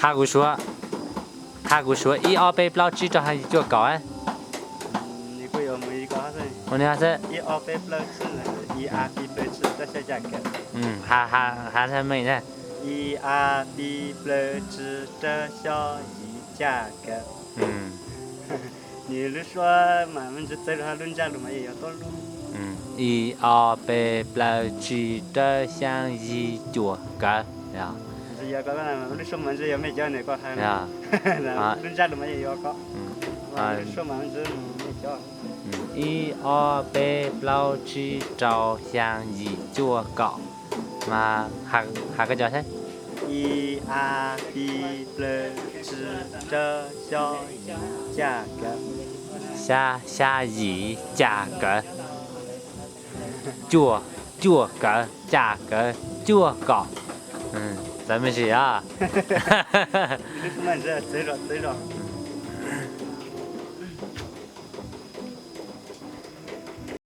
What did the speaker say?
他给我说一二杯不老鸡找他就搞啊，你会有没一个哈子？我那是一二杯不吃呢，一二杯不吃这些价格。还是没呢，一二杯不吃这小一价格。你是说慢慢就走着轮家路嘛也要多路。一二杯不老鸡的像一脚杆呀。是要搞个那么，你说慢子也没叫那个还。呀。那轮家路嘛也要搞。你说慢子没叫。一二杯不老鸡照相一脚高，嘛还个叫谁？一二杯不吃这小一价格。下一价格，脚跟价格脚高，咱们是啊。你是慢子走着。